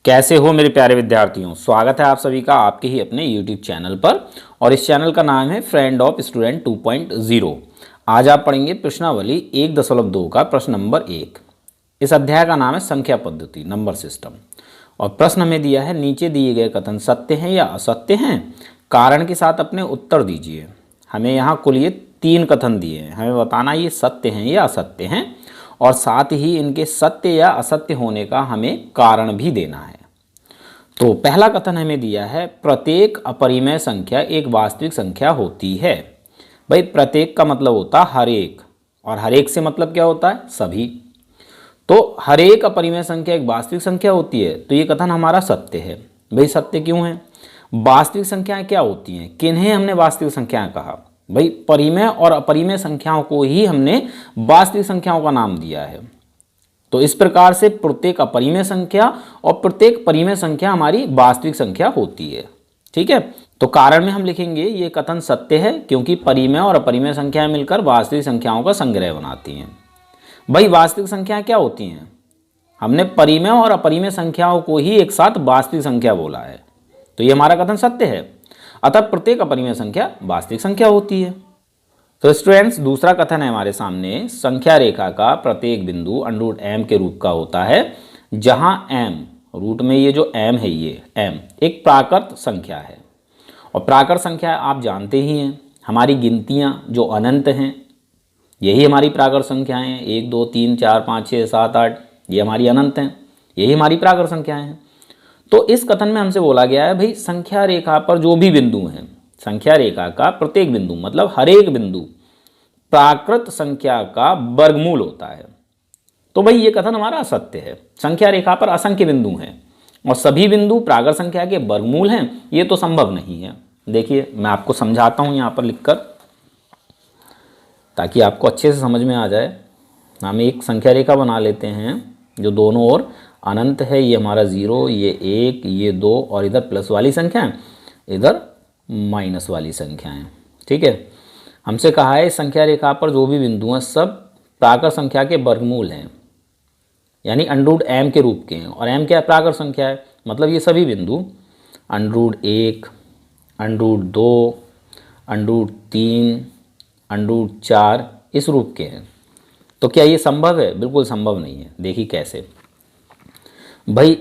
कैसे हो मेरे प्यारे विद्यार्थियों। स्वागत है आप सभी का आपके ही अपने YouTube चैनल पर और इस चैनल का नाम है फ्रेंड ऑफ स्टूडेंट 2.0। आज आप पढ़ेंगे प्रश्नावली 1.2 का प्रश्न नंबर 1। इस अध्याय का नाम है संख्या पद्धति नंबर सिस्टम और प्रश्न में दिया है नीचे दिए गए कथन सत्य हैं या असत्य हैं, कारण के साथ अपने उत्तर दीजिए। हमें यहाँ कुल ये 3 कथन दिए हैं, हमें बताना ये सत्य हैं या असत्य हैं और साथ ही इनके सत्य या असत्य होने का हमें कारण भी देना है। तो पहला कथन हमें दिया है प्रत्येक अपरिमेय संख्या एक वास्तविक संख्या होती है। भाई प्रत्येक का मतलब होता है हर एक, और हर एक से मतलब क्या होता है सभी। तो हर एक अपरिमेय संख्या एक वास्तविक संख्या होती है, तो ये कथन हमारा सत्य है। भाई सत्य क्यों है? वास्तविक संख्याएं क्या होती हैं, किन्हें हमने वास्तविक संख्याएं कहा? भाई परिमेय और अपरिमेय संख्याओं को ही हमने वास्तविक संख्याओं का नाम दिया है। तो इस प्रकार से प्रत्येक अपरिमेय संख्या और प्रत्येक परिमेय संख्या हमारी वास्तविक संख्या होती है। ठीक है, तो कारण में हम लिखेंगे ये कथन सत्य है क्योंकि परिमेय और अपरिमेय संख्याएं मिलकर वास्तविक संख्याओं का संग्रह बनाती हैं। भाई वास्तविक संख्याएं क्या होती हैं? हमने परिमेय और अपरिमेय संख्याओं को ही एक साथ वास्तविक संख्या बोला है, तो ये हमारा कथन सत्य है। अतः प्रत्येक अपरिमेय संख्या वास्तविक संख्या होती है। तो स्टूडेंट्स दूसरा कथन है हमारे सामने, संख्या रेखा का प्रत्येक बिंदु √m के रूप का होता है, जहां m रूट में ये जो m है, ये m एक प्राकृत संख्या है। और प्राकृत संख्या आप जानते ही हैं, हमारी गिनतियां जो अनंत हैं यही हमारी प्राकृत संख्याएं हैं। 1 2 3 4 5 6 7 8 ये हमारी अनंत हैं, यही हमारी प्राकृत संख्याएं हैं। तो इस कथन में हमसे बोला गया है भाई संख्या रेखा पर जो भी बिंदु हैं, संख्या रेखा का प्रत्येक बिंदु मतलब हर एक बिंदु प्राकृत संख्या का वर्गमूल होता है। तो भाई ये कथन हमारा असत्य है। संख्या रेखा पर असंख्य बिंदु हैं और सभी बिंदु प्राकृत संख्या के वर्गमूल हैं, ये तो संभव नहीं है। देखिए मैं आपको समझाता हूँ यहाँ पर लिखकर, ताकि आपको अच्छे से समझ में आ जाए। हम एक संख्या रेखा बना लेते हैं जो दोनों ओर अनंत है। ये हमारा 0, ये 1, ये 2 और इधर प्लस वाली संख्याएं, इधर माइनस वाली संख्याएं। ठीक है, हमसे कहा है संख्या रेखा पर जो भी बिंदु हैं सब प्राकृत संख्या के वर्गमूल हैं, यानी √m के रूप के हैं। और m क्या प्राकृत संख्या है, मतलब ये सभी बिंदु √1, √2, √3, √4 इस रूप के हैं। तो क्या ये संभव है? बिल्कुल संभव नहीं है। देखिए कैसे। भाई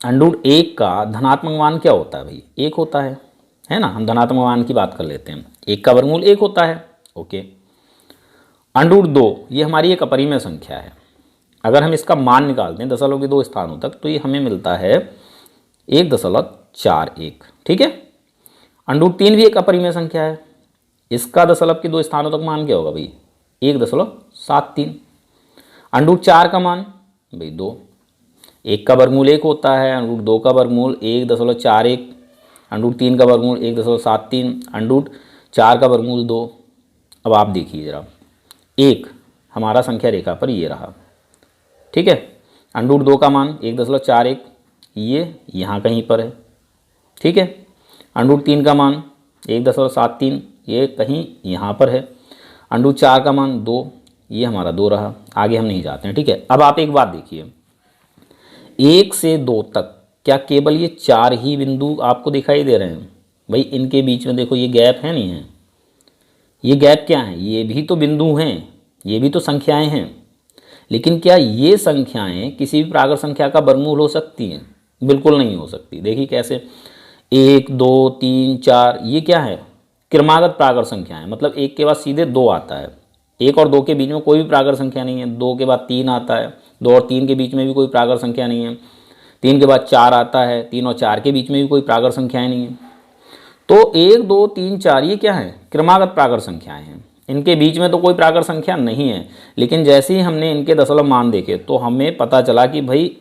√1 का धनात्मक मान क्या होता है? भाई 1 होता है ना। हम धनात्मक मान की बात कर लेते हैं। 1 का वर्गमूल 1 होता है। ओके। √2 ये हमारी एक अपरिमेय संख्या है। अगर हम इसका मान निकालते हैं दशमलव के 2 स्थानों तक, तो ये हमें मिलता है 1.41। ठीक है। √3 भी एक अपरिमेय संख्या है। इसका दशमलव के 2 स्थानों तक मान क्या होगा भाई? 1.73। √4 का मान भाई 2। 1 का वर्गमूल 1 होता है, √2 का वर्गमूल 1.41, √3 का वर्गमूल 1.73, √4 का वर्गमूल 2। अब आप देखिए जरा, 1 हमारा संख्या रेखा पर ये रहा। ठीक है। √2 का मान 1.41 ये यहाँ कहीं पर है। ठीक है। √3 का मान 1.73 ये कहीं यहाँ पर है। √4 का मान 2 ये हमारा 2 रहा। आगे हम नहीं जाते हैं। ठीक है। अब आप एक बात देखिए, 1 से 2 तक क्या केवल ये 4 ही बिंदु आपको दिखाई दे रहे हैं? भाई इनके बीच में देखो ये गैप है, नहीं है? ये गैप क्या है? ये भी तो बिंदु हैं, ये भी तो संख्याएं हैं। लेकिन क्या ये संख्याएं किसी भी प्राकृत संख्या का वर्गमूल हो सकती हैं? बिल्कुल नहीं हो सकती। देखिए कैसे। 1 2 3 4 ये क्या है? क्रमागत प्राकृत संख्याएं, मतलब 1 के बाद सीधे 2 आता है। 1 और 2 के बीच में कोई भी प्राकृत संख्या नहीं है। 2 के बाद 3 आता है, 2 और 3 के बीच में भी कोई प्राकृत संख्या नहीं है। 3 के बाद 4 आता है, 3 और 4 के बीच में भी कोई प्राकृत संख्याएं नहीं है। तो 1 2 3 4 ये क्या है? क्रमागत प्राकृत संख्याएं हैं। इनके बीच में तो कोई प्राकृत संख्या नहीं है। लेकिन जैसे ही हमने इनके दशमलव मान देखे तो हमें पता चला कि भाई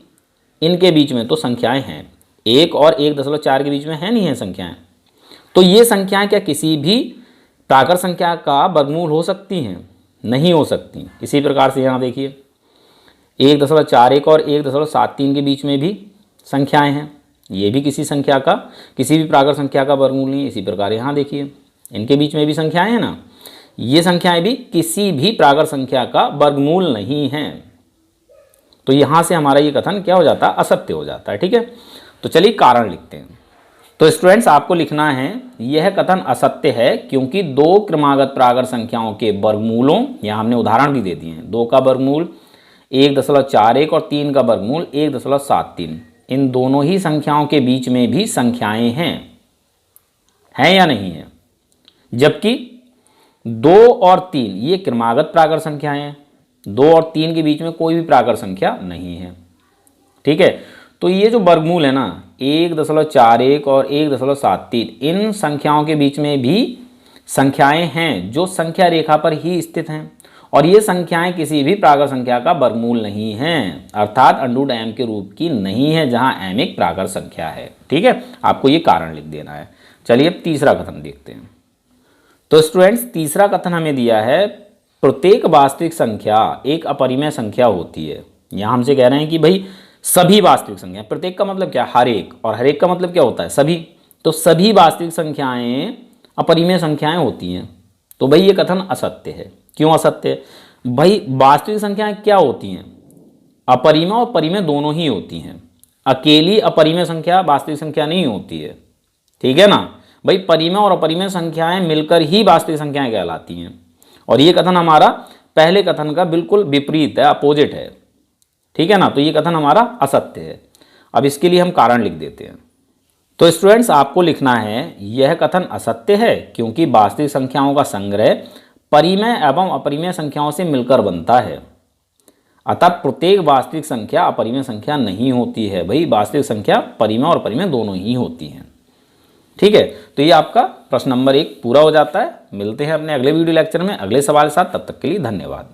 इनके बीच में तो संख्याएं हैं। 1 और 1.4 के बीच में है नहीं है संख्याएं। तो ये संख्याएं क्या किसी भी प्राकृत संख्या का वर्गमूल हो सकती हैं? नहीं हो सकती। इसी प्रकार से यहाँ देखिए 1.41 और 1.73 के बीच में भी संख्याएं हैं, ये भी किसी संख्या का, किसी भी प्राकृत संख्या का वर्गमूल नहीं है। इसी प्रकार यहाँ देखिए इनके बीच में भी संख्याएं हैं ना, ये संख्याएं भी किसी भी प्राकृत संख्या का वर्गमूल नहीं हैं। तो यहाँ से हमारा ये कथन क्या हो जाता है, असत्य हो जाता है। ठीक है, तो चलिए कारण लिखते हैं। तो स्टूडेंट्स आपको लिखना है यह कथन असत्य है क्योंकि दो क्रमागत प्राकृत संख्याओं के वर्गमूलों, यहाँ हमने उदाहरण भी दे दिए हैं, 2 का वर्गमूल 1.41 और 3 का वर्गमूल 1.73, इन दोनों ही संख्याओं के बीच में भी संख्याएं हैं या नहीं है, जबकि 2 और 3 ये क्रमागत प्राकृत संख्याएं हैं, 2 और 3 के बीच में कोई भी प्राकृत संख्या नहीं है। ठीक है, तो ये जो वर्गमूल है ना 1.41 और 1.73, इन संख्याओं के बीच में भी संख्याएं हैं जो संख्या रेखा पर ही स्थित हैं, और ये संख्याएं किसी भी प्राकृत संख्या का वर्गमूल नहीं हैं, अर्थात √m के रूप की नहीं है, जहां m एक प्राकृत संख्या है। ठीक है, आपको ये कारण लिख देना है। चलिए अब तीसरा कथन देखते हैं। तो स्टूडेंट्स तीसरा कथन हमें दिया है प्रत्येक वास्तविक संख्या एक अपरिमेय संख्या होती है। यहाँ हमसे कह रहे हैं कि भाई सभी वास्तविक संख्या, प्रत्येक का मतलब क्या, हर एक, और हर एक का मतलब क्या होता है, सभी। तो सभी वास्तविक संख्याएं अपरिमेय संख्याएं होती हैं। तो भाई ये कथन असत्य है। क्यों असत्य है भाई? वास्तविक संख्याएं क्या होती हैं, अपरिमेय और परिमेय दोनों ही होती हैं। अकेली अपरिमेय संख्या वास्तविक संख्या नहीं होती है। ठीक है ना भाई, परिमेय और अपरिमेय संख्याएं मिलकर ही वास्तविक संख्याएं कहलाती हैं, और ये कथन हमारा पहले कथन का बिल्कुल विपरीत है, अपोजिट है। ठीक है ना, तो ये कथन हमारा असत्य है। अब इसके लिए हम कारण लिख देते हैं। तो स्टूडेंट्स आपको लिखना है यह कथन असत्य है क्योंकि वास्तविक संख्याओं का संग्रह परिमेय एवं अपरिमेय संख्याओं से मिलकर बनता है, अतः प्रत्येक वास्तविक संख्या अपरिमेय संख्या नहीं होती है। भाई वास्तविक संख्या परिमेय और अपरिमेय दोनों ही होती हैं। ठीक है, तो ये आपका प्रश्न नंबर 1 पूरा हो जाता है। मिलते हैं अपने अगले वीडियो लेक्चर में अगले सवाल के साथ, तब तक के लिए धन्यवाद।